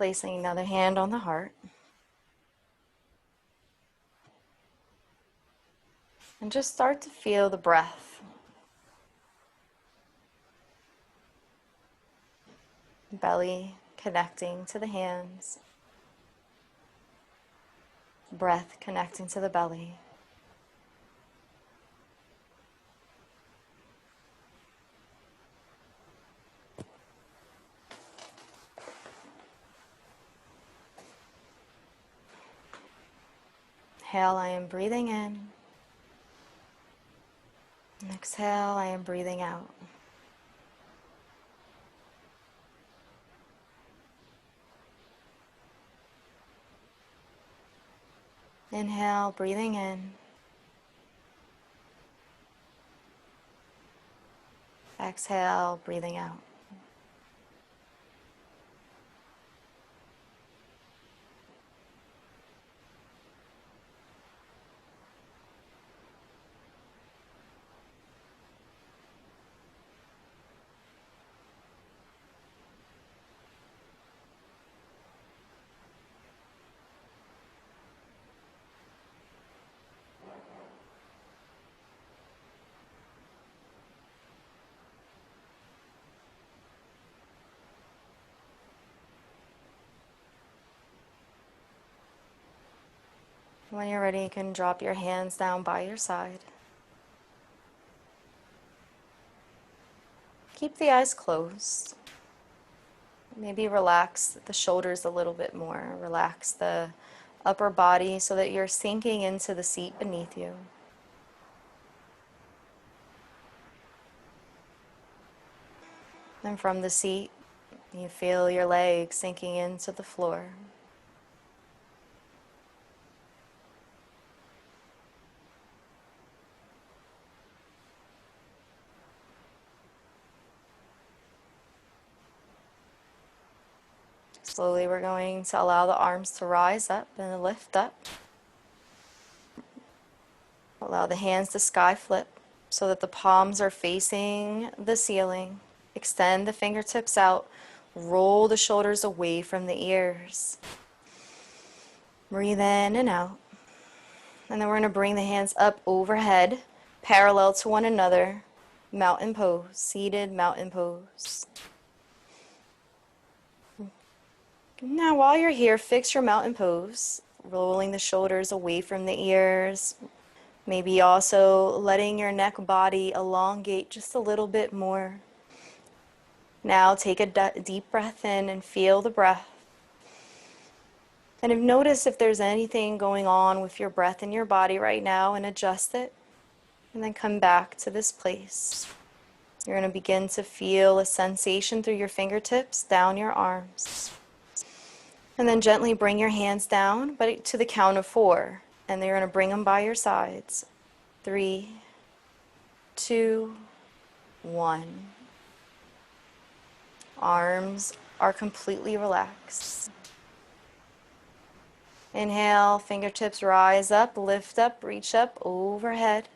Placing another hand on the heart. And just start to feel the breath. Belly connecting to the hands. Breath connecting to the belly. Inhale, I am breathing in. And exhale, I am breathing out. Inhale, breathing in. Exhale, breathing out. When you're ready, you can drop your hands down by your side. Keep the eyes closed. Maybe relax the shoulders a little bit more. Relax the upper body so that you're sinking into the seat beneath you. And from the seat, you feel your legs sinking into the floor. Slowly we're going to allow the arms to rise up and lift up. Allow the hands to sky flip so that the palms are facing the ceiling. Extend the fingertips out. Roll the shoulders away from the ears. Breathe in and out. And then we're going to bring the hands up overhead, parallel to one another. Mountain pose, seated mountain pose. Now while you're here, fix your mountain pose, rolling the shoulders away from the ears. Maybe also letting your neck body elongate just a little bit more. Now take a deep breath in and feel the breath. And notice if there's anything going on with your breath in your body right now and adjust it. And then come back to this place. You're going to begin to feel a sensation through your fingertips, down your arms. And then gently bring your hands down, but to the count of 4. And then you're going to bring them by your sides. 3, 2, 1. Arms are completely relaxed. Inhale, fingertips rise up, lift up, reach up, overhead.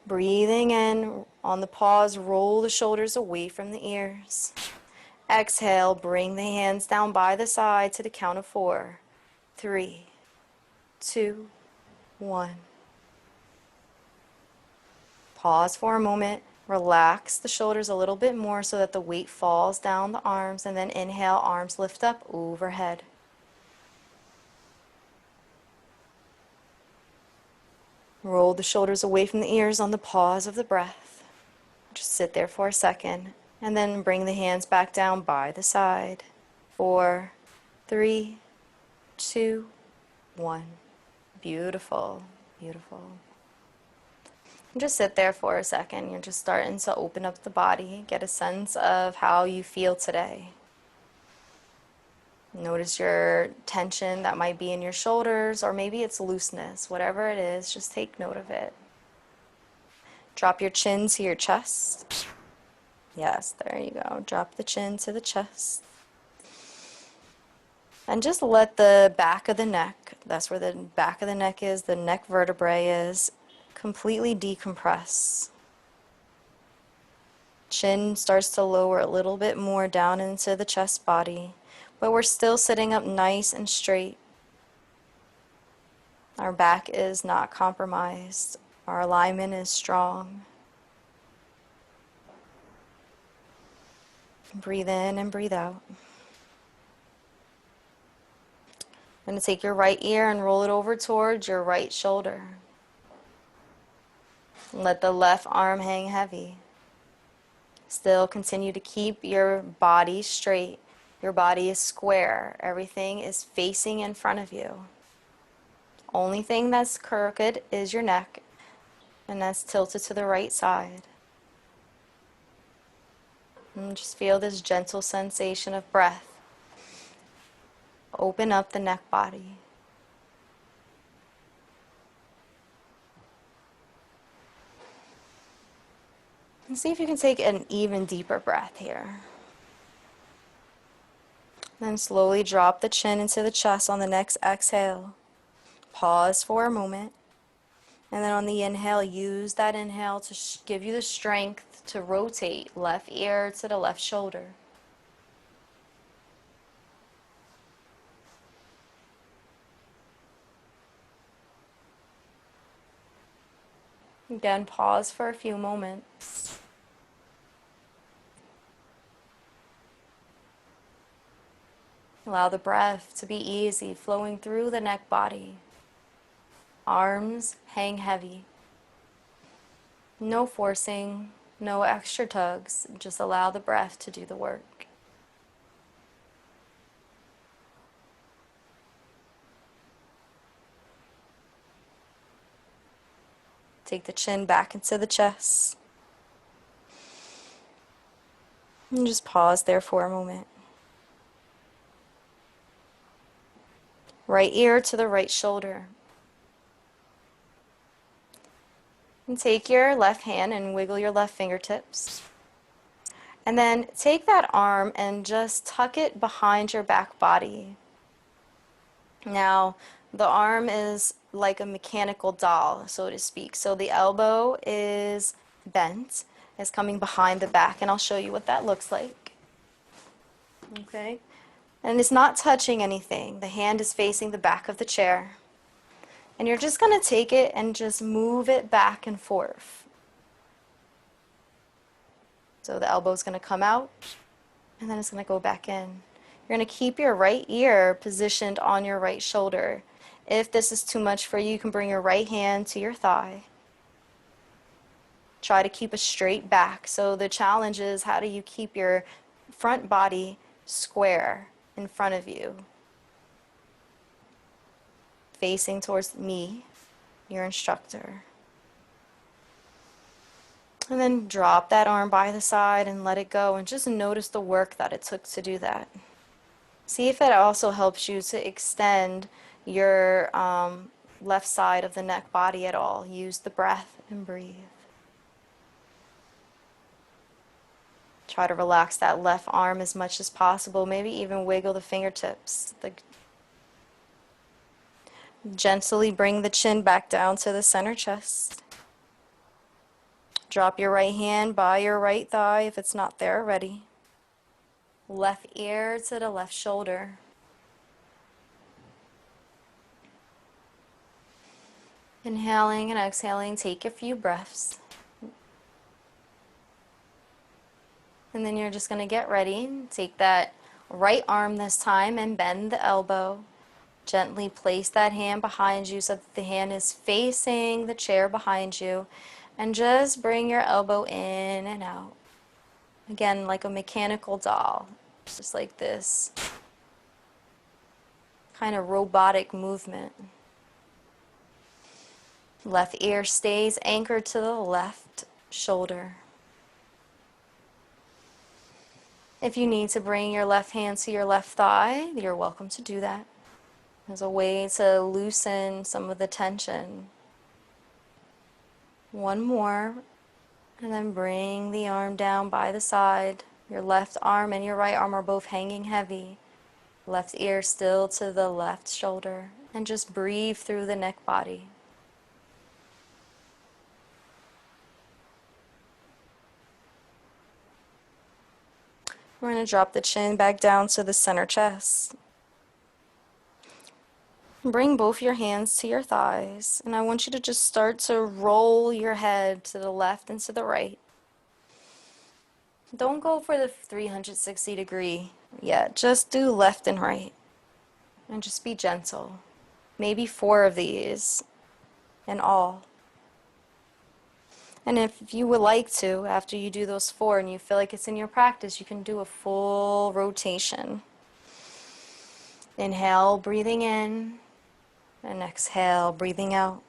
Breathing in, on the pause, roll the shoulders away from the ears. Exhale, bring the hands down by the side to the count of 4. 3, 2, 1. Pause for a moment. Relax the shoulders a little bit more so that the weight falls down the arms, and then inhale, arms lift up overhead. Roll the shoulders away from the ears on the pause of the breath. Just sit there for a second, and then bring the hands back down by the side. 4, 3, 2, 1. Beautiful, beautiful. And just sit there for a second. You're just starting to open up the body, get a sense of how you feel today. Notice your tension that might be in your shoulders, or maybe it's looseness. Whatever it is, just take note of it. Drop your chin to your chest. Yes, there you go. Drop the chin to the chest. And just let the back of the neck, that's where the back of the neck is, the neck vertebrae is, completely decompress. Chin starts to lower a little bit more down into the chest body. but we're still sitting up nice and straight. Our back is not compromised. Our alignment is strong. Breathe in and breathe out. I'm going to take your right ear and roll it over towards your right shoulder. Let the left arm hang heavy. Still continue to keep your body straight. Your body is square. Everything is facing in front of you. Only thing that's crooked is your neck, and that's tilted to the right side. And just feel this gentle sensation of breath. Open up the neck body. And see if you can take an even deeper breath here. Then slowly drop the chin into the chest on the next exhale. Pause for a moment. And then on the inhale, use that inhale to give you the strength to rotate left ear to the left shoulder. Again, pause for a few moments. Allow the breath to be easy, flowing through the neck body. Arms hang heavy. No forcing, no extra tugs. Just allow the breath to do the work. Take the chin back into the chest. And just pause there for a moment. Right ear to the right shoulder. And take your left hand and wiggle your left fingertips. And then take that arm and just tuck it behind your back body. Now, the arm is like a mechanical doll, so to speak. So the elbow is bent, is coming behind the back, and I'll show you what that looks like. Okay? And it's not touching anything. The hand is facing the back of the chair. And you're just going to take it and just move it back and forth. So the elbow is going to come out, and then it's going to go back in. You're going to keep your right ear positioned on your right shoulder. If this is too much for you, you can bring your right hand to your thigh. Try to keep a straight back. So the challenge is, how do you keep your front body square in front of you, facing towards me, your instructor. And then drop that arm by the side and let it go, and just notice the work that it took to do that. See if it also helps you to extend your left side of the neck body at all. Use the breath and breathe. Try to relax that left arm as much as possible. Maybe even wiggle the fingertips. Gently bring the chin back down to the center chest. Drop your right hand by your right thigh if it's not there already. Left ear to the left shoulder. Inhaling and exhaling, take a few breaths. And then you're just going to get ready. Take that right arm this time and bend the elbow. Gently place that hand behind you so that the hand is facing the chair behind you. And just bring your elbow in and out. Again, like a mechanical doll. Just like this kind of robotic movement. Left ear stays anchored to the left shoulder. If you need to bring your left hand to your left thigh, you're welcome to do that. As a way to loosen some of the tension. One more, and then bring the arm down by the side. Your left arm and your right arm are both hanging heavy. Left ear still to the left shoulder. And just breathe through the neck body. We're going to drop the chin back down to the center chest. Bring both your hands to your thighs, and I want you to just start to roll your head to the left and to the right. Don't go for the 360 degree yet, just do left and right, and just be gentle. Maybe 4 of these in all. And if you would like to, after you do those 4 and you feel like it's in your practice, you can do a full rotation. Inhale, breathing in, and exhale, breathing out.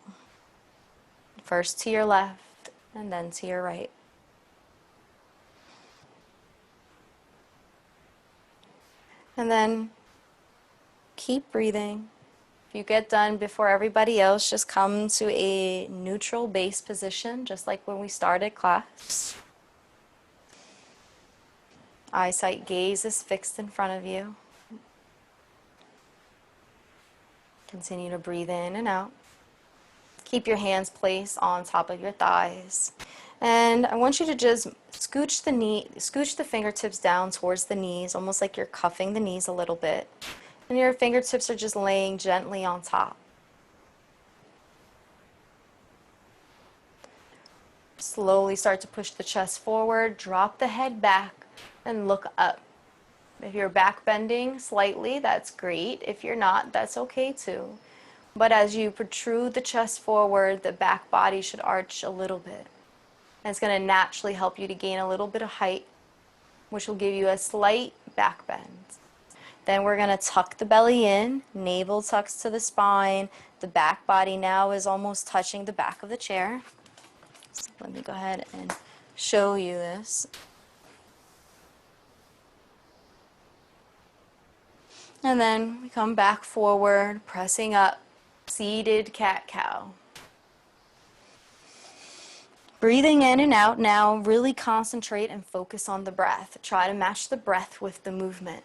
First to your left, and then to your right. And then keep breathing. If you get done before everybody else, just come to a neutral base position, just like when we started class. Eyesight gaze is fixed in front of you. Continue to breathe in and out. Keep your hands placed on top of your thighs. And I want you to just scooch the fingertips down towards the knees, almost like you're cuffing the knees a little bit. And your fingertips are just laying gently on top. Slowly start to push the chest forward, drop the head back, and look up. If you're back bending slightly, that's great. If you're not, that's okay too. But as you protrude the chest forward, the back body should arch a little bit. And it's going to naturally help you to gain a little bit of height, which will give you a slight back bend. Then we're going to tuck the belly in, navel tucks to the spine. The back body now is almost touching the back of the chair. So let me go ahead and show you this. And then we come back forward, pressing up, seated cat-cow. Breathing in and out now, really concentrate and focus on the breath. Try to match the breath with the movement.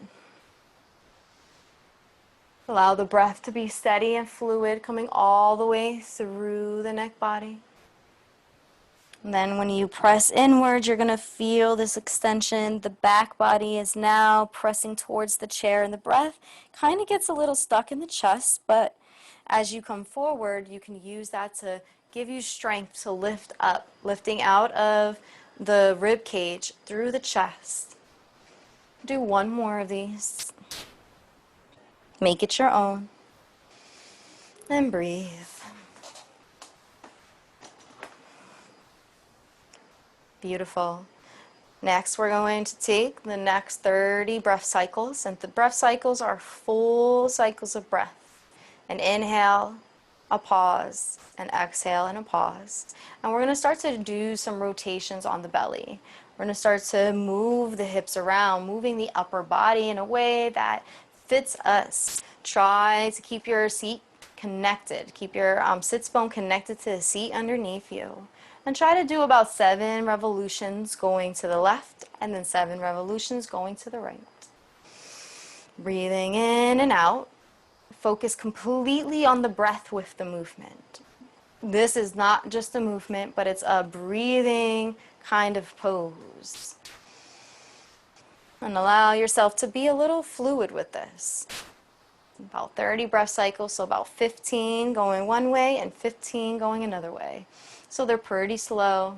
Allow the breath to be steady and fluid, coming all the way through the neck body. And then when you press inward, you're going to feel this extension. The back body is now pressing towards the chair, and the breath kind of gets a little stuck in the chest, but as you come forward, you can use that to give you strength to lift up, lifting out of the rib cage through the chest. Do 1 more of these. Make it your own. And breathe. Beautiful. Next, we're going to take the next 30 breath cycles, and the breath cycles are full cycles of breath. An inhale, a pause, an exhale, and a pause. And we're going to start to do some rotations on the belly. We're going to start to move the hips around, moving the upper body in a way that fits us. Try to keep your seat connected. Keep your sits bone connected to the seat underneath you. And try to do about 7 revolutions going to the left and then 7 revolutions going to the right. Breathing in and out. Focus completely on the breath with the movement. This is not just a movement, but it's a breathing kind of pose. And allow yourself to be a little fluid with this. About 30 breath cycles, so about 15 going one way and 15 going another way. So they're pretty slow.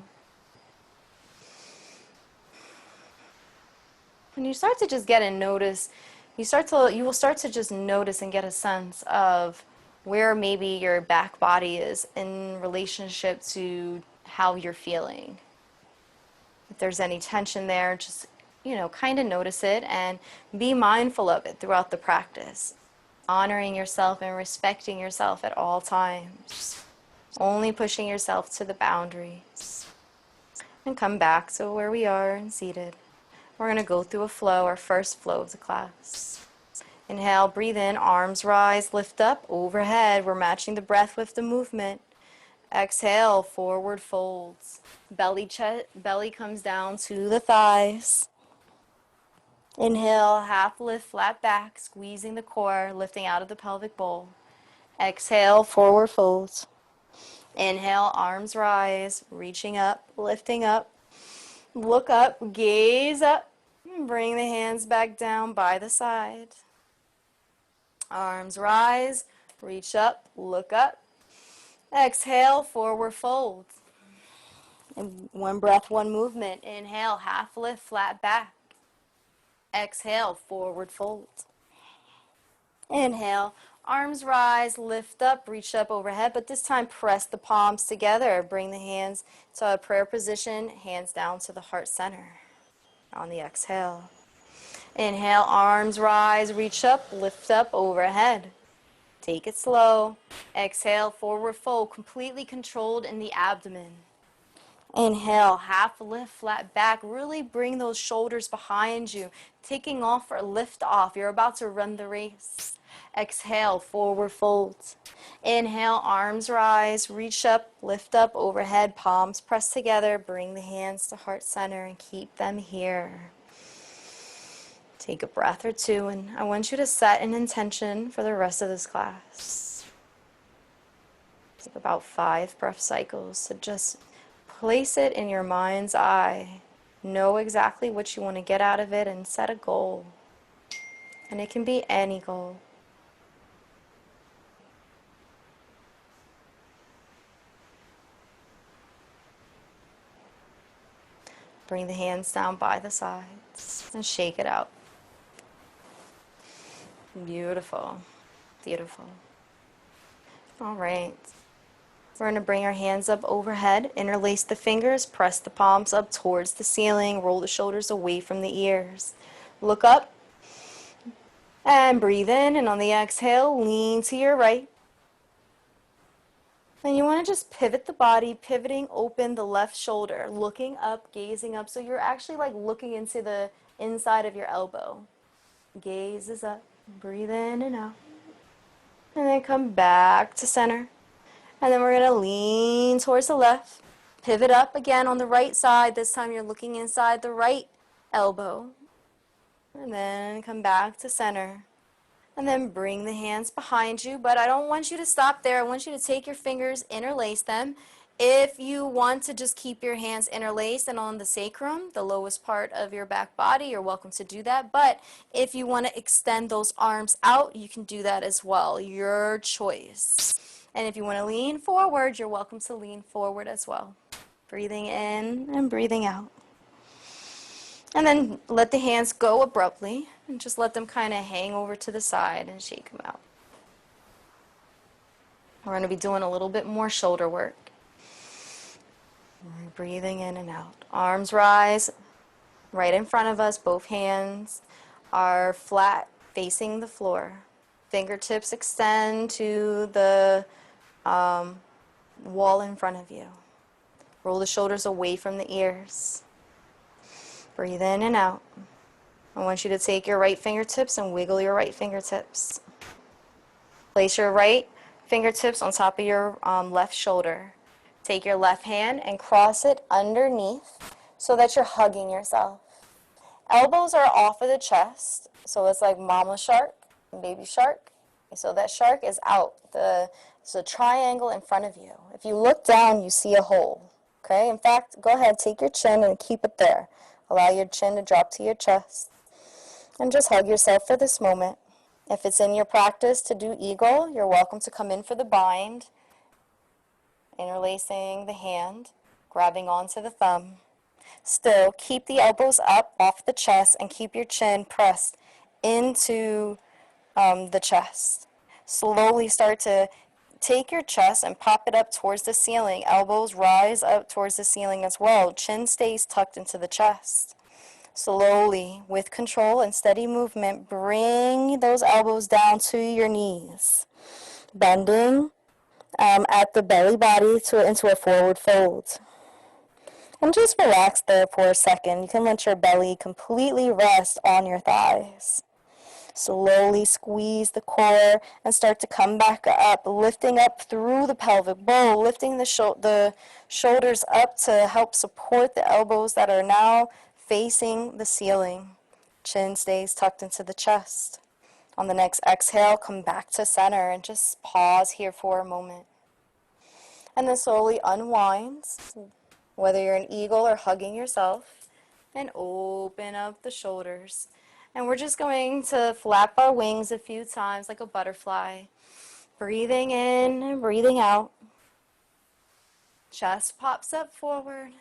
When you start to just get and notice, you will start to just notice and get a sense of where maybe your back body is in relationship to how you're feeling. If there's any tension there, just, kind of notice it and be mindful of it throughout the practice. Honoring yourself and respecting yourself at all times. Only pushing yourself to the boundaries. And come back to where we are and seated. We're going to go through a flow, our first flow of the class. Inhale, breathe in, arms rise, lift up, overhead. We're matching the breath with the movement. Exhale, forward folds. Belly comes down to the thighs. Inhale, half lift, flat back, squeezing the core, lifting out of the pelvic bowl. Exhale, forward folds. Inhale, arms rise, reaching up, lifting up. Look up, gaze up, Bring the hands back down by the side. Arms rise, reach up, look up. Exhale, forward fold. And one breath, one movement. Inhale, half lift, flat back. Exhale, forward fold. Inhale, arms rise, lift up, reach up overhead, but this time press the palms together. Bring the hands to a prayer position, hands down to the heart center on the exhale. Inhale, arms rise, reach up, lift up overhead. Take it slow. Exhale, forward fold, completely controlled in the abdomen. Inhale, half lift, flat back. Really bring those shoulders behind you. Taking off or lift off. You're about to run the race. Exhale, forward fold. Inhale, arms rise, reach up, lift up, overhead, palms press together. Bring the hands to heart center and keep them here. Take a breath or two, and I want you to set an intention for the rest of this class. Take about 5 breath cycles. So just place it in your mind's eye. Know exactly what you want to get out of it and set a goal. And it can be any goal. Bring the hands down by the sides and shake it out. Beautiful. Beautiful. All right. We're going to bring our hands up overhead, interlace the fingers, press the palms up towards the ceiling, roll the shoulders away from the ears. Look up and breathe in, and on the exhale, lean to your right. And you want to just pivot the body, pivoting open the left shoulder, looking up, gazing up. So you're actually like looking into the inside of your elbow. Gaze is up, breathe in and out. And then come back to center. And then we're going to lean towards the left. Pivot up again on the right side. This time you're looking inside the right elbow. And then come back to center. And then bring the hands behind you. But I don't want you to stop there. I want you to take your fingers, interlace them. If you want to just keep your hands interlaced and on the sacrum, the lowest part of your back body, you're welcome to do that. But if you want to extend those arms out, you can do that as well. Your choice. And if you want to lean forward, you're welcome to lean forward as well. Breathing in and breathing out. And then let the hands go abruptly and just let them kind of hang over to the side and shake them out. We're going to be doing a little bit more shoulder work. Breathing in and out. Arms rise right in front of us. Both hands are flat facing the floor. Fingertips extend to the wall in front of you. Roll the shoulders away from the ears. Breathe in and out. I want you to take your right fingertips and wiggle your right fingertips. Place your right fingertips on top of your left shoulder. Take your left hand and cross it underneath so that you're hugging yourself. Elbows are off of the chest, so it's like mama shark and baby shark. So that shark is out. It's a triangle in front of you. If you look down, you see a hole. Okay? In fact, go ahead, take your chin and keep it there. Allow your chin to drop to your chest. And just hug yourself for this moment. If it's in your practice to do eagle, you're welcome to come in for the bind. Interlacing the hand, grabbing onto the thumb. Still, keep the elbows up off the chest and keep your chin pressed into the chest. Slowly start to take your chest and pop it up towards the ceiling. Elbows rise up towards the ceiling as well. Chin stays tucked into the chest. Slowly, with control and steady movement, bring those elbows down to your knees. Bending at the belly body into a forward fold. And just relax there for a second. You can let your belly completely rest on your thighs. Slowly squeeze the core and start to come back up, lifting up through the pelvic bowl, lifting the shoulders up to help support the elbows that are now facing the ceiling. Chin stays tucked into the chest. On the next exhale, come back to center and just pause here for a moment. And then slowly unwind, whether you're an eagle or hugging yourself. and open up the shoulders. And we're just going to flap our wings a few times like a butterfly. Breathing in and breathing out. Chest pops up forward.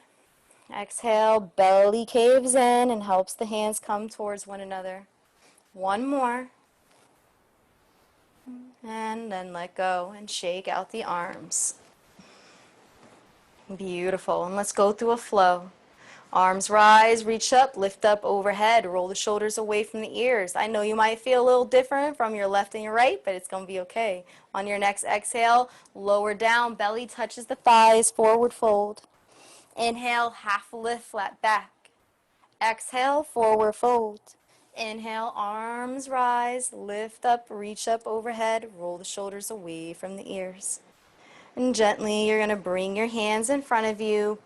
Exhale, belly caves in and helps the hands come towards one another. One more. And then let go and shake out the arms. Beautiful. And let's go through a flow. Arms rise, reach up, lift up overhead, roll the shoulders away from the ears. I know you might feel a little different from your left and your right, but it's going to be okay. On your next exhale, lower down, belly touches the thighs, forward fold. Inhale, half lift, flat back. Exhale, forward fold. Inhale, arms rise, lift up, reach up overhead, roll the shoulders away from the ears. And gently, you're going to bring your hands in front of you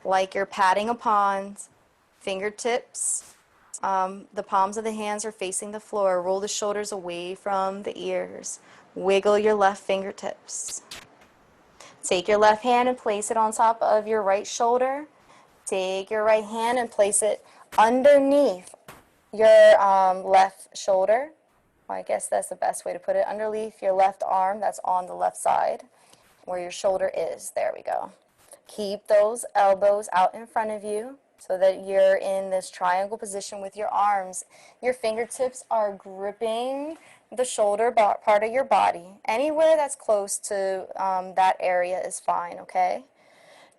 like you're patting a pond. Fingertips, the palms of the hands are facing the floor. Roll the shoulders away from the ears. Wiggle your left fingertips. Take your left hand and place it on top of your right shoulder. Take your right hand and place it underneath your left shoulder. Well, I guess that's the best way to put it. Underneath your left arm that's on the left side where your shoulder is. There we go. Keep those elbows out in front of you so that you're in this triangle position with your arms. Your fingertips are gripping the shoulder part of your body. Anywhere that's close to that area is fine, okay?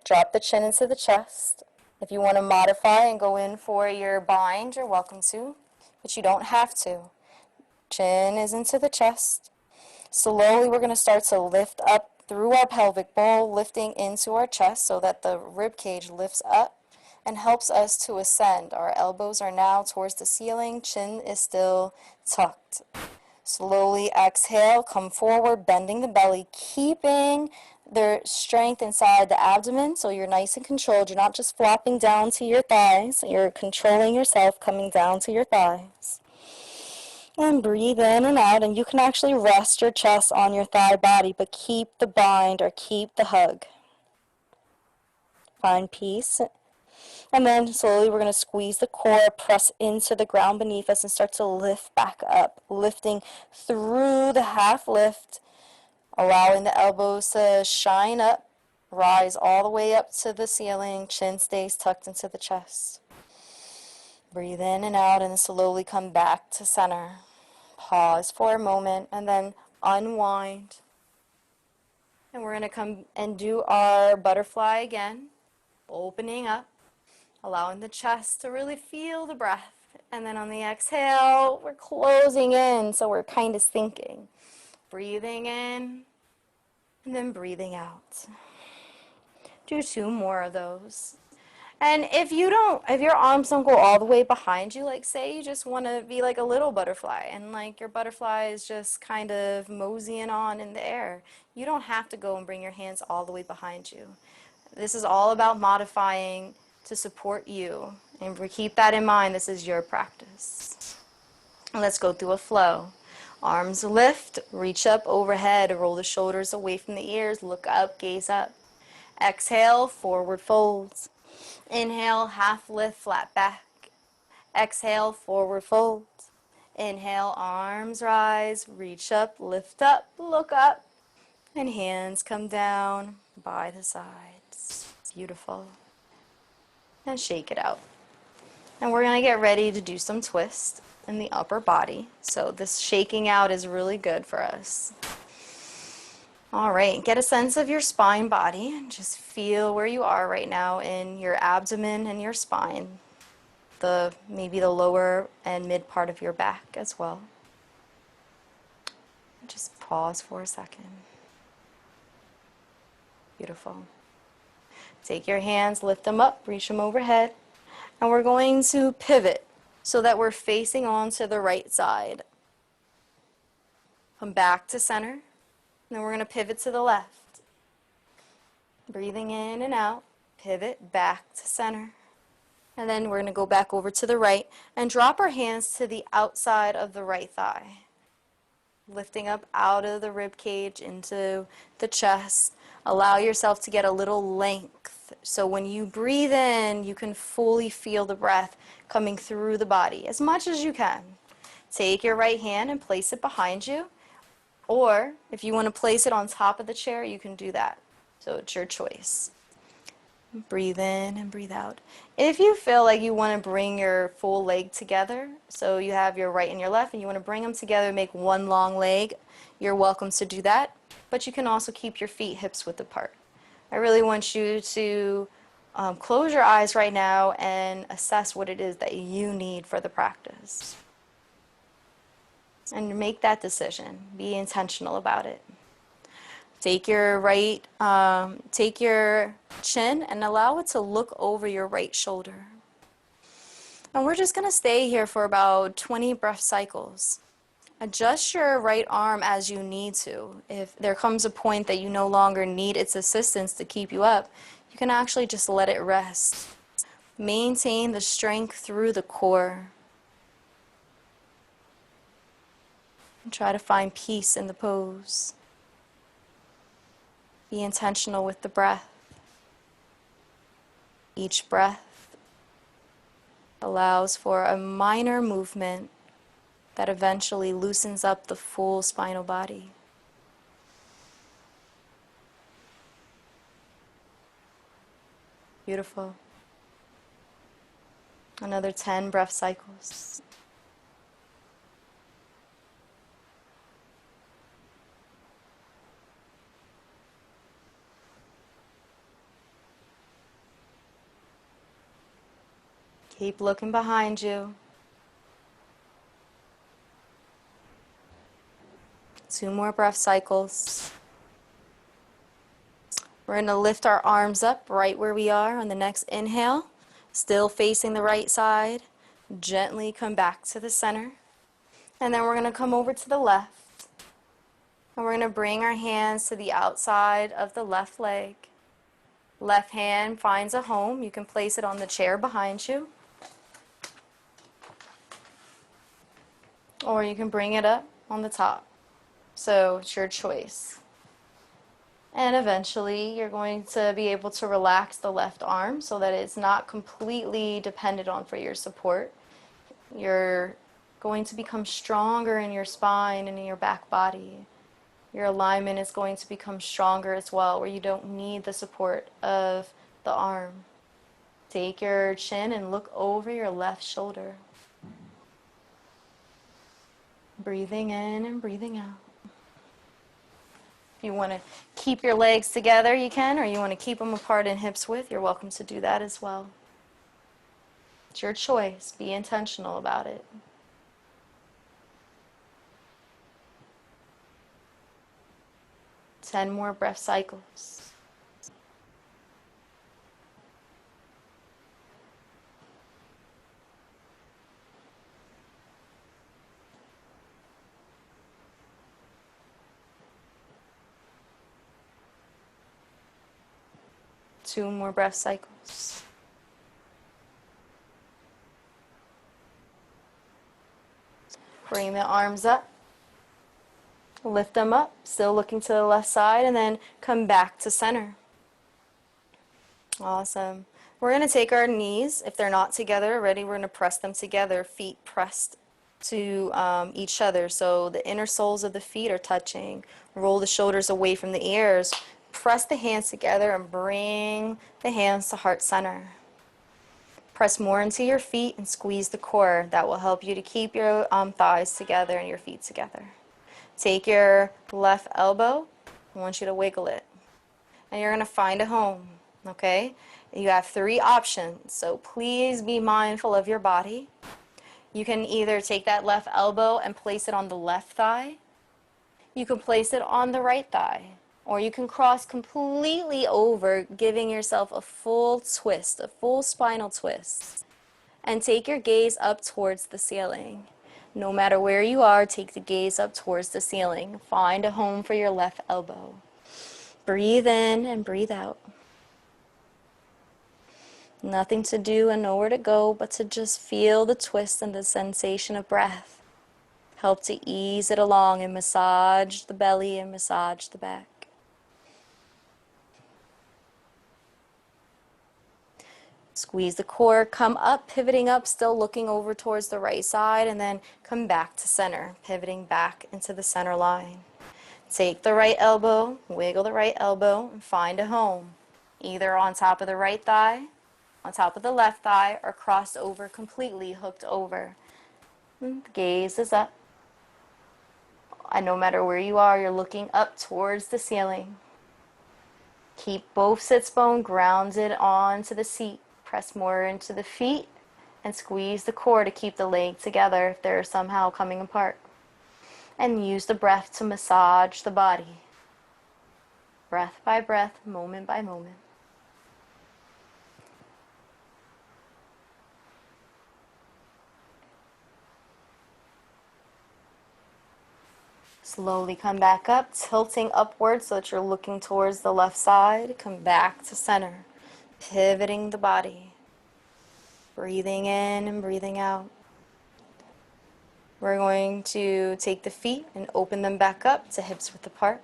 Drop the chin into the chest. If you want to modify and go in for your bind, you're welcome to, but you don't have to. Chin is into the chest. Slowly, we're going to start to lift up through our pelvic bowl, lifting into our chest so that the rib cage lifts up and helps us to ascend. Our elbows are now towards the ceiling. Chin is still tucked. Slowly exhale, come forward, bending the belly, keeping the strength inside the abdomen so you're nice and controlled. You're not just flopping down to your thighs. You're controlling yourself, coming down to your thighs. And breathe in and out, and you can actually rest your chest on your thigh body, but keep the bind or keep the hug. Find peace. And then slowly we're going to squeeze the core, press into the ground beneath us, and start to lift back up, lifting through the half lift, allowing the elbows to shine up, rise all the way up to the ceiling, chin stays tucked into the chest. Breathe in and out and slowly come back to center. Pause for a moment and then unwind. And we're going to come and do our butterfly again, opening up, allowing the chest to really feel the breath. And then on the exhale, we're closing in, so we're kind of sinking. Breathing in and then breathing out. Do 2 more of those. And if your arms don't go all the way behind you, like say you just want to be like a little butterfly and like your butterfly is just kind of moseying on in the air, you don't have to go and bring your hands all the way behind you. This is all about modifying to support you. And keep that in mind, this is your practice. Let's go through a flow. Arms lift, reach up overhead, roll the shoulders away from the ears, look up, gaze up. Exhale, forward folds. Inhale, half lift, flat back. Exhale, forward fold. Inhale, arms rise, reach up, lift up, look up. And hands come down by the sides. Beautiful. And shake it out. And we're going to get ready to do some twists in the upper body. So this shaking out is really good for us. All right, get a sense of your spine body and just feel where you are right now in your abdomen and your spine. Maybe the lower and mid part of your back as well. Just pause for a second. Beautiful. Take your hands, lift them up, reach them overhead. And we're going to pivot so that we're facing onto the right side. Come back to center. And then we're going to pivot to the left. Breathing in and out. Pivot back to center. And then we're going to go back over to the right and drop our hands to the outside of the right thigh. Lifting up out of the rib cage into the chest. Allow yourself to get a little length breath. So when you breathe in, you can fully feel the breath coming through the body as much as you can. Take your right hand and place it behind you, or if you want to place it on top of the chair, you can do that. So it's your choice. Breathe in and breathe out. If you feel like you want to bring your full leg together, so you have your right and your left, and you want to bring them together, make one long leg, you're welcome to do that. But you can also keep your feet hips width apart. I really want you to close your eyes right now and assess what it is that you need for the practice. And make that decision. Be intentional about it. Take your take your chin and allow it to look over your right shoulder. And we're just going to stay here for about 20 breath cycles. Adjust your right arm as you need to. If there comes a point that you no longer need its assistance to keep you up, you can actually just let it rest. Maintain the strength through the core. And try to find peace in the pose. Be intentional with the breath. Each breath allows for a minor movement that eventually loosens up the full spinal body. Beautiful. Another 10 breath cycles. Keep looking behind you. 2 more breath cycles. We're going to lift our arms up right where we are on the next inhale, still facing the right side. Gently come back to the center. And then we're going to come over to the left. And we're going to bring our hands to the outside of the left leg. Left hand finds a home. You can place it on the chair behind you. Or you can bring it up on the top. So it's your choice. And eventually you're going to be able to relax the left arm so that it's not completely dependent on for your support. You're going to become stronger in your spine and in your back body. Your alignment is going to become stronger as well, where you don't need the support of the arm. Take your chin and look over your left shoulder. Breathing in and breathing out. If you want to keep your legs together, you can, or you want to keep them apart in hips width, you're welcome to do that as well. It's your choice. Be intentional about it. Ten more breath cycles. Two more breath cycles. Bring the arms up. Lift them up, still looking to the left side, and then come back to center. Awesome. We're going to take our knees, if they're not together already, we're going to press them together, feet pressed to each other. So the inner soles of the feet are touching. Roll the shoulders away from the ears. Press the hands together and bring the hands to heart center. Press more into your feet and squeeze the core. That will help you to keep your thighs together and your feet together. Take your left elbow. I want you to wiggle it. And you're going to find a home, okay? You have 3 options, so please be mindful of your body. You can either take that left elbow and place it on the left thigh. You can place it on the right thigh. Or you can cross completely over, giving yourself a full twist, a full spinal twist. And take your gaze up towards the ceiling. No matter where you are, take the gaze up towards the ceiling. Find a home for your left elbow. Breathe in and breathe out. Nothing to do and nowhere to go but to just feel the twist and the sensation of breath. Help to ease it along and massage the belly and massage the back. Squeeze the core, come up, pivoting up, still looking over towards the right side, and then come back to center, pivoting back into the center line. Take the right elbow, wiggle the right elbow, and find a home, either on top of the right thigh, on top of the left thigh, or crossed over completely, hooked over. And the gaze is up. And no matter where you are, you're looking up towards the ceiling. Keep both sits bone grounded onto the seat. Press more into the feet and squeeze the core to keep the leg together if they're somehow coming apart. And use the breath to massage the body. Breath by breath, moment by moment. Slowly come back up, tilting upwards so that you're looking towards the left side. Come back to center, pivoting the body. Breathing in and breathing out. We're going to take the feet and open them back up to hips width apart.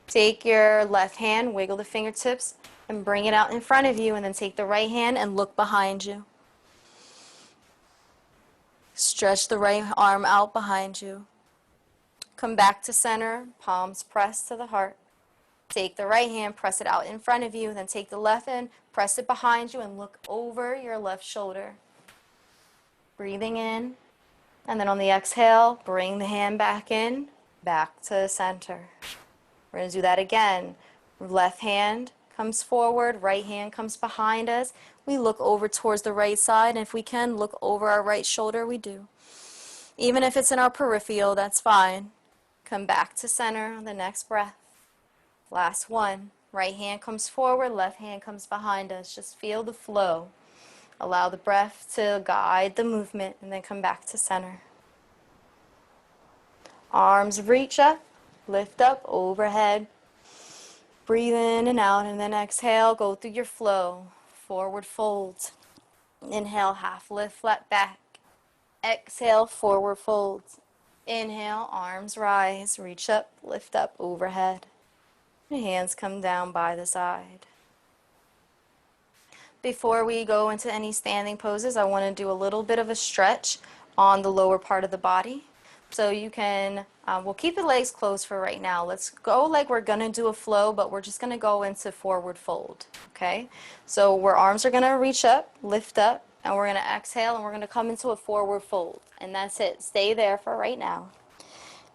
Take your left hand, wiggle the fingertips, and bring it out in front of you, and then take the right hand and look behind you. Stretch the right arm out behind you. Come back to center, palms pressed to the heart. Take the right hand, press it out in front of you, then take the left hand, press it behind you, and look over your left shoulder. Breathing in, and then on the exhale, bring the hand back in, back to center. We're going to do that again. Left hand comes forward, right hand comes behind us. We look over towards the right side, and if we can, look over our right shoulder, we do. Even if it's in our peripheral, that's fine. Come back to center on the next breath. Last one. Right hand comes forward, left hand comes behind us. Just feel the flow. Allow the breath to guide the movement, and then come back to center. Arms reach up, lift up, overhead. Breathe in and out, and then exhale, go through your flow. Forward fold. Inhale, half lift, flat back. Exhale, forward fold. Inhale, arms rise, reach up, lift up, overhead. Your hands come down by the side. Before we go into any standing poses, I want to do a little bit of a stretch on the lower part of the body. So you can, we'll keep the legs closed for right now. Let's go like we're going to do a flow, but we're just going to go into forward fold, okay? So our arms are going to reach up, lift up, and we're going to exhale, and we're going to come into a forward fold. And that's it. Stay there for right now.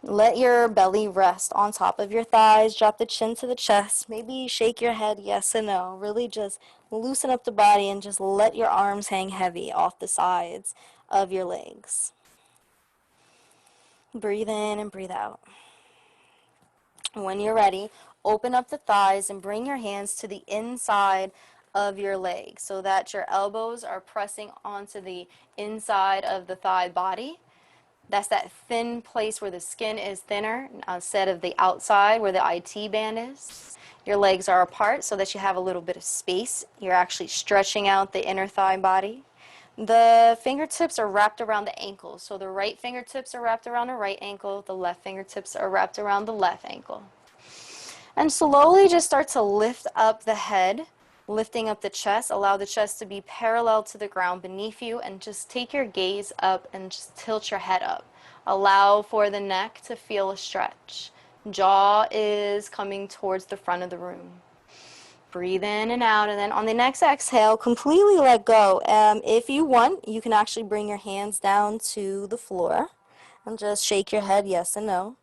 Let your belly rest on top of your thighs. Drop the chin to the chest. Maybe shake your head yes and no. Really just loosen up the body and just let your arms hang heavy off the sides of your legs. Breathe in and breathe out. When you're ready, open up the thighs and bring your hands to the inside of your legs so that your elbows are pressing onto the inside of the thigh body. That's that thin place where the skin is thinner instead of the outside where the IT band is. Your legs are apart so that you have a little bit of space. You're actually stretching out the inner thigh body. The fingertips are wrapped around the ankles. So the right fingertips are wrapped around the right ankle. The left fingertips are wrapped around the left ankle. And slowly just start to lift up the head, lifting up the chest. Allow the chest to be parallel to the ground beneath you, and just take your gaze up and just tilt your head up. Allow for the neck to feel a stretch. Jaw is coming towards the front of the room. Breathe in and out, and then on the next exhale, completely let go. If you want, you can actually bring your hands down to the floor and just shake your head yes and no.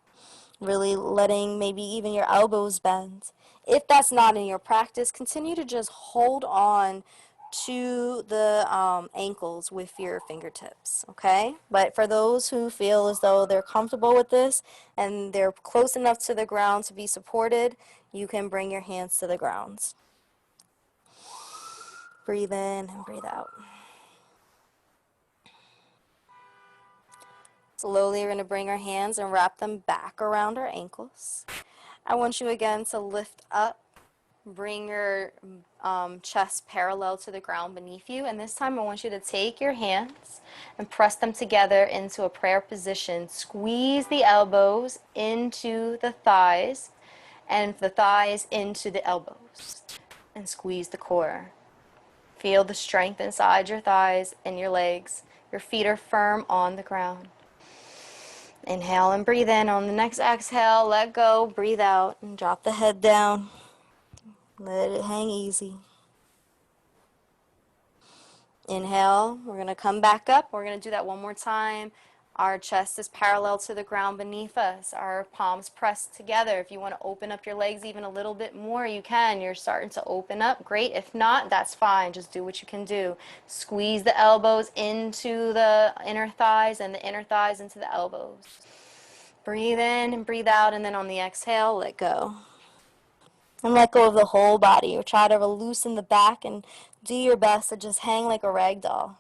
Really letting maybe even your elbows bend. If that's not in your practice, continue to just hold on to the ankles with your fingertips, okay? But for those who feel as though they're comfortable with this and they're close enough to the ground to be supported, you can bring your hands to the ground. Breathe in and breathe out. Slowly, we're going to bring our hands and wrap them back around our ankles. I want you again to lift up, bring your chest parallel to the ground beneath you, and this time I want you to take your hands and press them together into a prayer position. Squeeze the elbows into the thighs and the thighs into the elbows, and squeeze the core. Feel the strength inside your thighs and your legs. Your feet are firm on the ground. Inhale and breathe in. On the next exhale, let go, breathe out, and drop the head down. Let it hang easy. Inhale, we're going to come back up. We're going to do that one more time. Our chest is parallel to the ground beneath us. Our palms pressed together. If you want to open up your legs even a little bit more, you can. You're starting to open up. Great. If not, that's fine. Just do what you can do. Squeeze the elbows into the inner thighs and the inner thighs into the elbows. Breathe in and breathe out, and then on the exhale, let go. And let go of the whole body. Or try to loosen the back and do your best to just hang like a rag doll.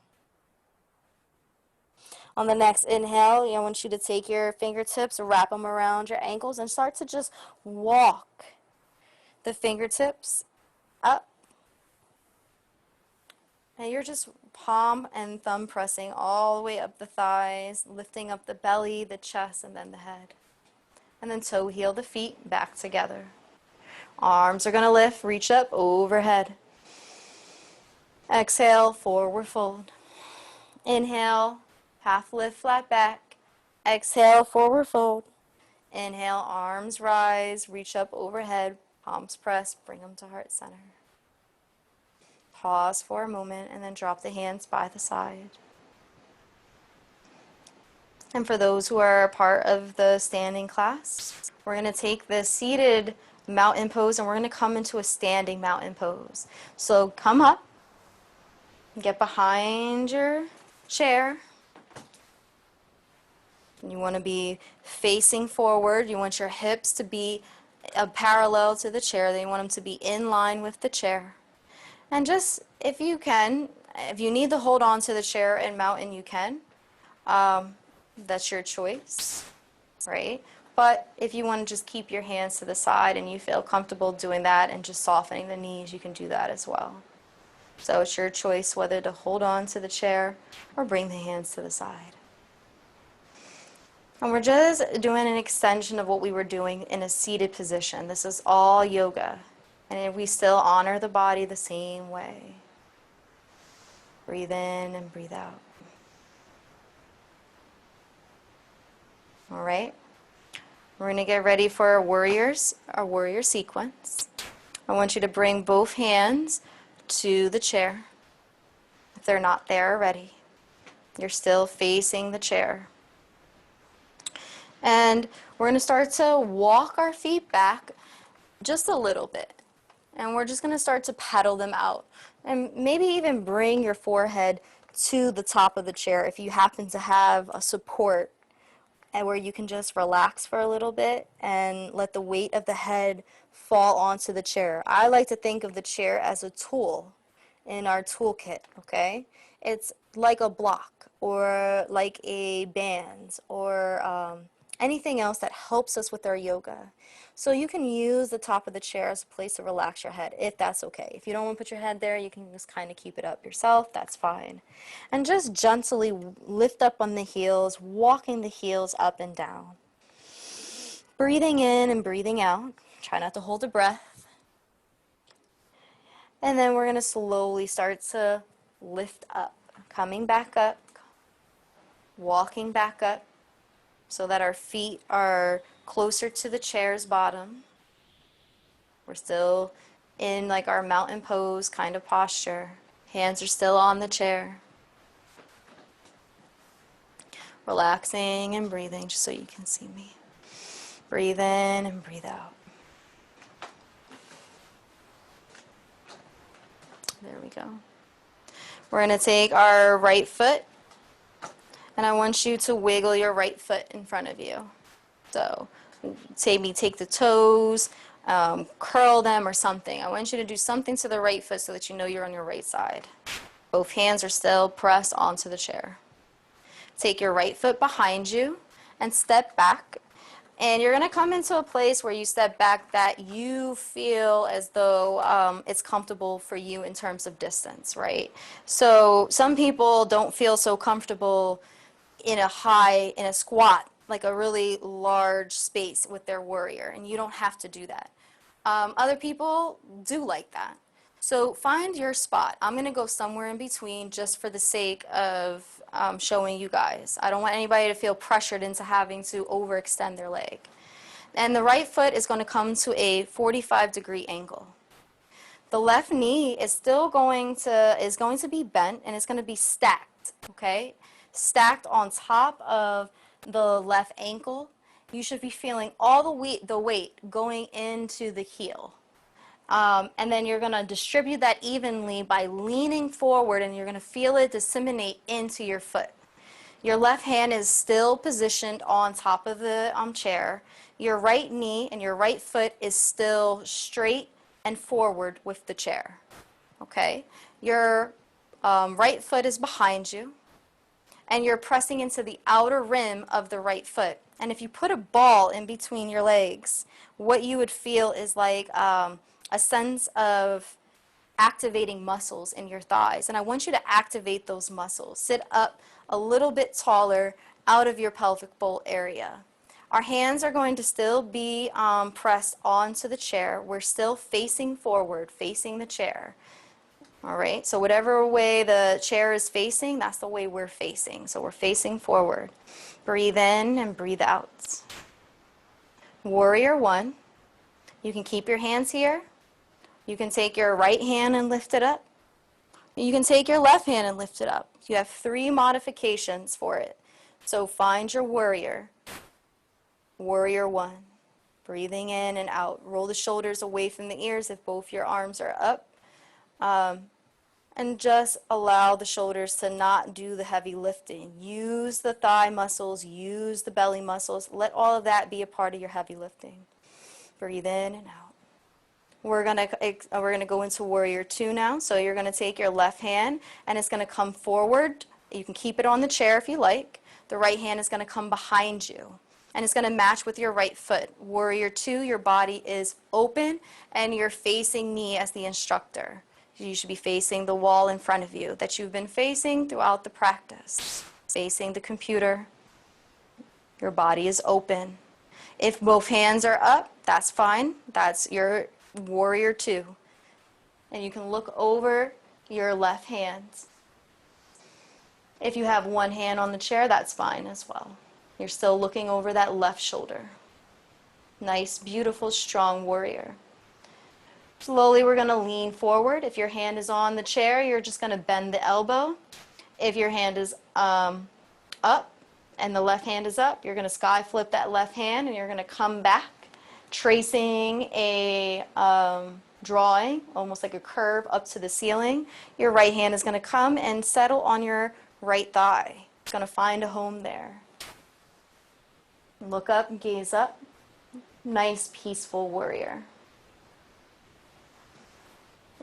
On the next inhale, I want you to take your fingertips, wrap them around your ankles, and start to just walk the fingertips up. And you're just palm and thumb pressing all the way up the thighs, lifting up the belly, the chest, and then the head. And then toe heel the feet back together. Arms are going to lift, reach up, overhead. Exhale, forward fold. Inhale, half lift, flat back. Exhale, forward fold. Inhale, arms rise, reach up overhead, palms press, bring them to heart center. Pause for a moment and then drop the hands by the side. And for those who are a part of the standing class, we're going to take the seated mountain pose and we're going to come into a standing mountain pose. So come up, get behind your chair. You want to be facing forward. You want your hips to be parallel to the chair. Then you want them to be in line with the chair. And just, if you can, if you need to hold on to the chair and mountain, you can. That's your choice, right? But if you want to just keep your hands to the side and you feel comfortable doing that and just softening the knees, you can do that as well. So it's your choice whether to hold on to the chair or bring the hands to the side. And we're just doing an extension of what we were doing in a seated position. This is all yoga. And we still honor the body the same way. Breathe in and breathe out. All right. We're going to get ready for our warrior sequence. I want you to bring both hands to the chair. If they're not there already, you're still facing the chair. And we're going to start to walk our feet back just a little bit. And we're just going to start to pedal them out. And maybe even bring your forehead to the top of the chair if you happen to have a support and where you can just relax for a little bit and let the weight of the head fall onto the chair. I like to think of the chair as a tool in our toolkit, okay? It's like a block or like a band or anything else that helps us with our yoga. So you can use the top of the chair as a place to relax your head, if that's okay. If you don't want to put your head there, you can just kind of keep it up yourself. That's fine. And just gently lift up on the heels, walking the heels up and down. Breathing in and breathing out. Try not to hold a breath. And then we're going to slowly start to lift up, coming back up, walking back up, so that our feet are closer to the chair's bottom. We're still in like our mountain pose kind of posture. Hands are still on the chair. Relaxing and breathing just so you can see me. Breathe in and breathe out. There we go. We're going to take our right foot, and I want you to wiggle your right foot in front of you. So maybe take the toes, curl them or something. I want you to do something to the right foot so that you know you're on your right side. Both hands are still pressed onto the chair. Take your right foot behind you and step back. And you're going to come into a place where you step back that you feel as though it's comfortable for you in terms of distance, right? So some people don't feel so comfortable in a squat, like a really large space with their warrior, and you don't have to do that. Other people do like that. So find your spot. I'm going to go somewhere in between just for the sake of showing you guys. I don't want anybody to feel pressured into having to overextend their leg. And the right foot is going to come to a 45-degree angle. The left knee is still going to be bent, and it's going to be stacked, okay? Stacked on top of the left ankle. You should be feeling all the weight going into the heel. And then you're going to distribute that evenly by leaning forward, and you're going to feel it disseminate into your foot. Your left hand is still positioned on top of the chair. Your right knee and your right foot is still straight and forward with the chair. Okay? Your right foot is behind you, and you're pressing into the outer rim of the right foot. And if you put a ball in between your legs, what you would feel is like a sense of activating muscles in your thighs. And I want you to activate those muscles. Sit up a little bit taller out of your pelvic bowl area. Our hands are going to still be pressed onto the chair. We're still facing forward, facing the chair. All right, so whatever way the chair is facing, that's the way we're facing. So we're facing forward. Breathe in and breathe out. Warrior one. You can keep your hands here. You can take your right hand and lift it up. You can take your left hand and lift it up. You have 3 modifications for it. So find your warrior. Warrior one. Breathing in and out. Roll the shoulders away from the ears if both your arms are up. And just allow the shoulders to not do the heavy lifting. Use the thigh muscles, use the belly muscles. Let all of that be a part of your heavy lifting. Breathe in and out. We're gonna go into warrior two now. So you're gonna take your left hand and it's gonna come forward. You can keep it on the chair if you like. The right hand is gonna come behind you, and it's gonna match with your right foot. Warrior two, your body is open and you're facing me as the instructor. You should be facing the wall in front of you that you've been facing throughout the practice. Facing the computer. Your body is open. If both hands are up, that's fine. That's your warrior two. And you can look over your left hand. If you have one hand on the chair, that's fine as well. You're still looking over that left shoulder. Nice, beautiful, strong warrior. Slowly we're going to lean forward. If your hand is on the chair, you're just going to bend the elbow. If your hand is up and the left hand is up, you're going to sky flip that left hand and you're going to come back, tracing a drawing, almost like a curve up to the ceiling. Your right hand is going to come and settle on your right thigh. It's going to find a home there. Look up and gaze up. Nice, peaceful warrior.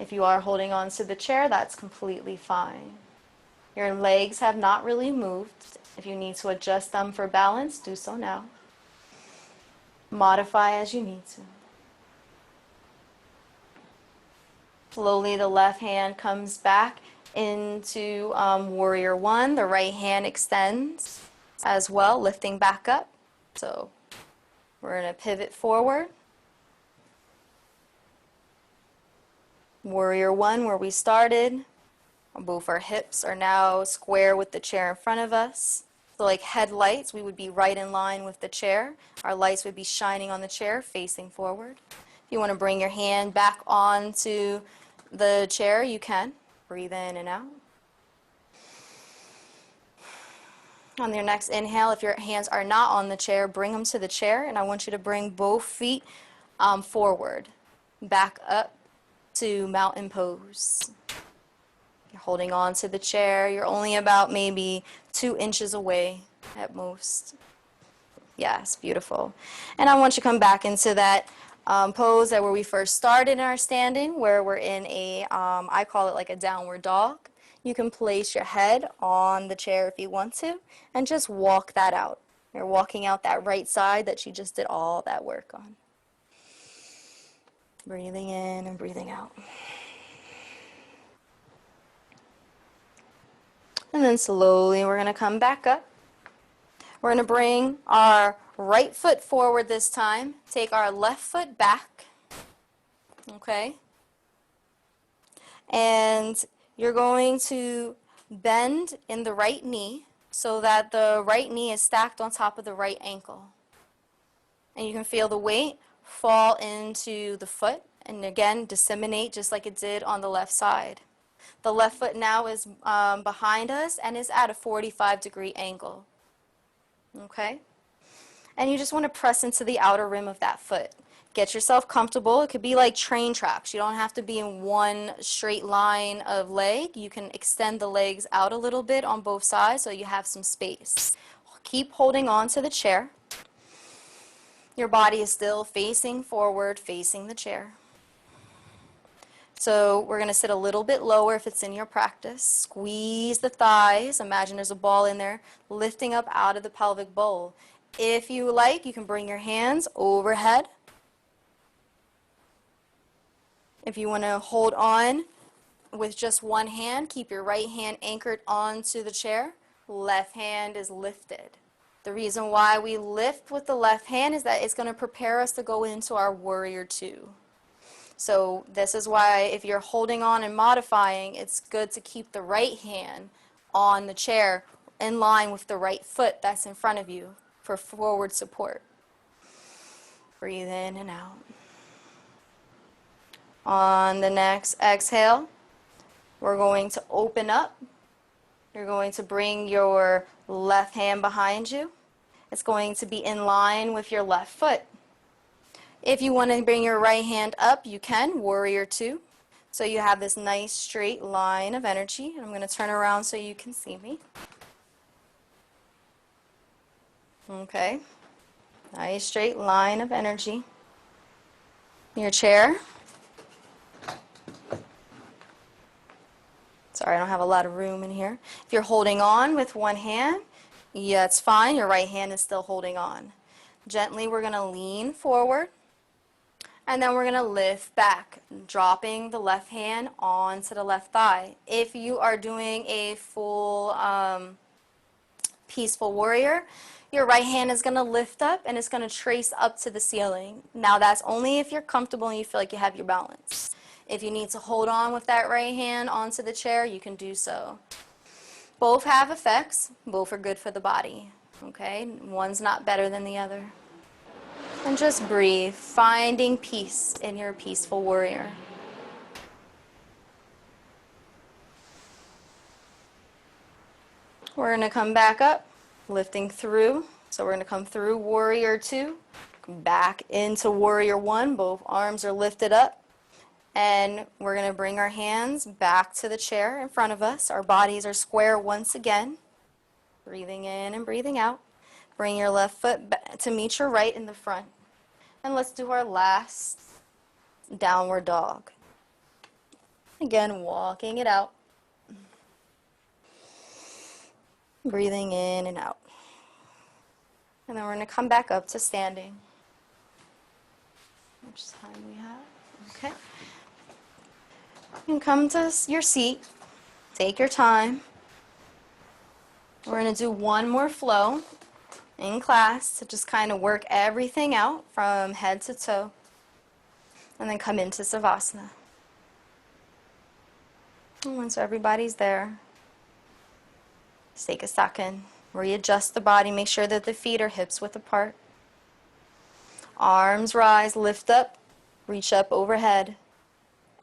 If you are holding on to the chair, that's completely fine. Your legs have not really moved. If you need to adjust them for balance, do so now. Modify as you need to. Slowly the left hand comes back into warrior one. The right hand extends as well, lifting back up. So we're going to pivot forward. Warrior one, where we started. Both our hips are now square with the chair in front of us. So like headlights, we would be right in line with the chair. Our lights would be shining on the chair, facing forward. If you want to bring your hand back onto the chair, you can. Breathe in and out. On your next inhale, if your hands are not on the chair, bring them to the chair, and I want you to bring both feet forward, back up to mountain pose. You're holding on to the chair. You're only about maybe 2 inches away at most. Yes, beautiful. And I want you to come back into that pose that where we first started in our standing, where we're in a, I call it like a downward dog. You can place your head on the chair if you want to, and just walk that out. You're walking out that right side that you just did all that work on. Breathing in and breathing out. And then slowly we're going to come back up. We're going to bring our right foot forward this time. Take our left foot back. Okay? And you're going to bend in the right knee so that the right knee is stacked on top of the right ankle. And you can feel the weight fall into the foot and again disseminate just like it did on the left side. The left foot now is behind us and is at a 45-degree angle. Okay? And you just want to press into the outer rim of that foot. Get yourself comfortable. It could be like train tracks. You don't have to be in one straight line of leg. You can extend the legs out a little bit on both sides so you have some space. Keep holding on to the chair. Your body is still facing forward, facing the chair. So we're going to sit a little bit lower if it's in your practice. Squeeze the thighs. Imagine there's a ball in there lifting up out of the pelvic bowl. If you like, you can bring your hands overhead. If you want to hold on with just one hand, keep your right hand anchored onto the chair. Left hand is lifted. The reason why we lift with the left hand is that it's going to prepare us to go into our warrior two. So this is why if you're holding on and modifying, it's good to keep the right hand on the chair in line with the right foot that's in front of you for forward support. Breathe in and out. On the next exhale, we're going to open up. You're going to bring your left hand behind you. It's going to be in line with your left foot. If you want to bring your right hand up, you can, warrior two. So you have this nice straight line of energy. I'm going to turn around so you can see me. Okay. Nice straight line of energy. Your chair. Sorry, I don't have a lot of room in here. If you're holding on with one hand, yeah, it's fine. Your right hand is still holding on. Gently, we're going to lean forward. And then we're going to lift back, dropping the left hand onto the left thigh. If you are doing a full peaceful warrior, your right hand is going to lift up and it's going to trace up to the ceiling. Now that's only if you're comfortable and you feel like you have your balance. If you need to hold on with that right hand onto the chair, you can do so. Both have effects. Both are good for the body. Okay? One's not better than the other. And just breathe, finding peace in your peaceful warrior. We're going to come back up, lifting through. So we're going to come through warrior two, back into warrior one. Both arms are lifted up. And we're going to bring our hands back to the chair in front of us. Our bodies are square once again. Breathing in and breathing out. Bring your left foot back to meet your right in the front. And let's do our last downward dog. Again, walking it out. Breathing in and out. And then we're going to come back up to standing. How much time we have? Okay. You can come to your seat. Take your time. We're going to do one more flow in class to just kind of work everything out from head to toe. And then come into Savasana. And once everybody's there, just take a second. Readjust the body. Make sure that the feet are hips width apart. Arms rise, lift up, reach up overhead.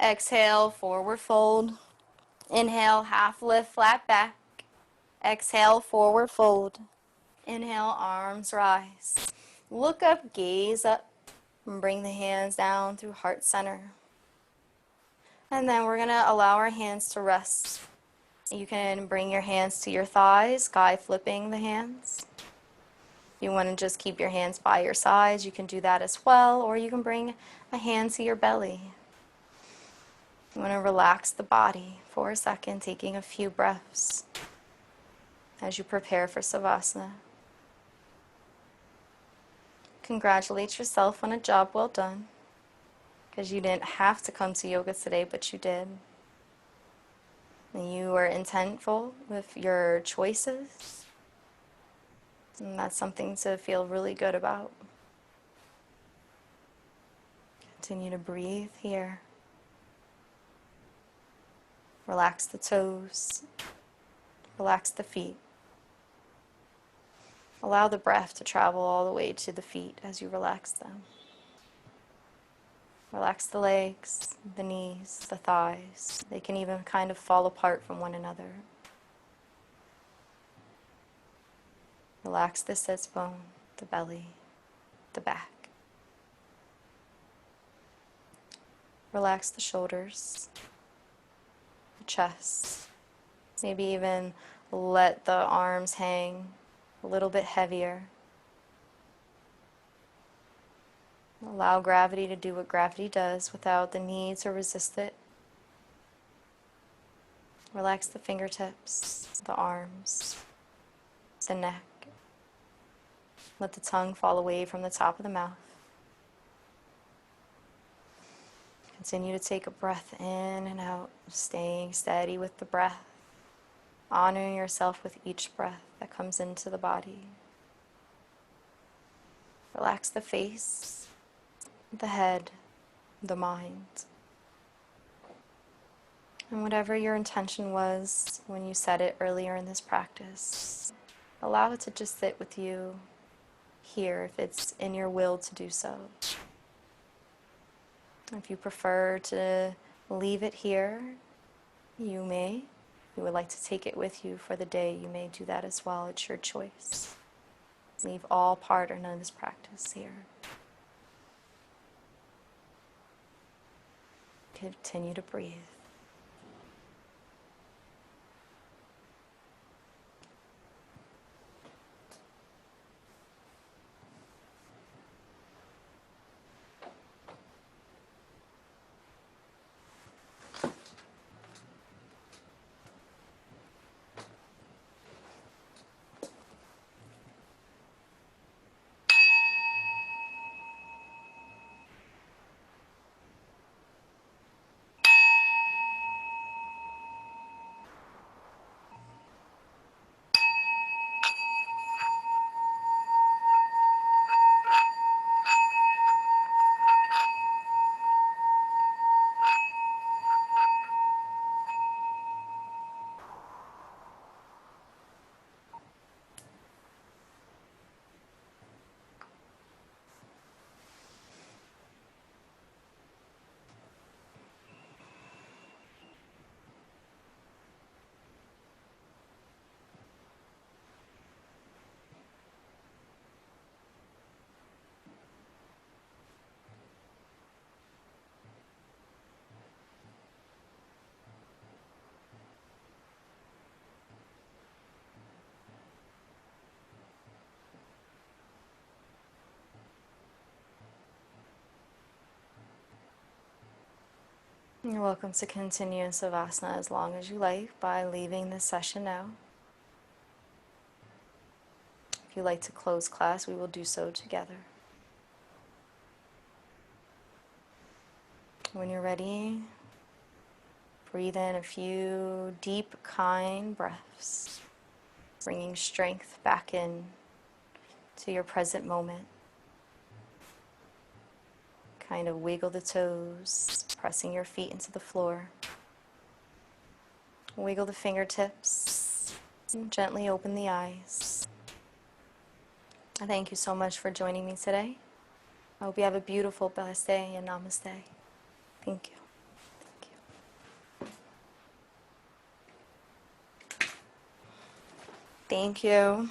Exhale, forward fold. Inhale, half lift, flat back. Exhale, forward fold. Inhale, arms rise. Look up, gaze up, and bring the hands down through heart center. And then we're going to allow our hands to rest. You can bring your hands to your thighs, sky flipping the hands. If you want to just keep your hands by your sides, you can do that as well, or you can bring a hand to your belly. You want to relax the body for a second, taking a few breaths as you prepare for Savasana. Congratulate yourself on a job well done, because you didn't have to come to yoga today, but you did. And you were intentful with your choices, and that's something to feel really good about. Continue to breathe here. Relax the toes. Relax the feet. Allow the breath to travel all the way to the feet as you relax them. Relax the legs, the knees, the thighs. They can even kind of fall apart from one another. Relax the sits bone, the belly, the back. Relax the shoulders, the chest. Maybe even let the arms hang a little bit heavier. Allow gravity to do what gravity does without the need to resist it. Relax the fingertips, the arms, the neck. Let the tongue fall away from the top of the mouth. Continue to take a breath in and out, staying steady with the breath, honoring yourself with each breath that comes into the body. Relax the face, the head, the mind. And whatever your intention was when you said it earlier in this practice, allow it to just sit with you here if it's in your will to do so. If you prefer to leave it here, you may. If you would like to take it with you for the day, you may do that as well. It's your choice. Leave all part or none of this practice here. Continue to breathe. You're welcome to continue in Savasana as long as you like by leaving this session now. If you'd like to close class, we will do so together. When you're ready, breathe in a few deep, kind breaths, bringing strength back in to your present moment. Kind of wiggle the toes, pressing your feet into the floor. Wiggle the fingertips, and gently open the eyes. I thank you so much for joining me today. I hope you have a beautiful, blessed day, and namaste. Thank you. Thank you.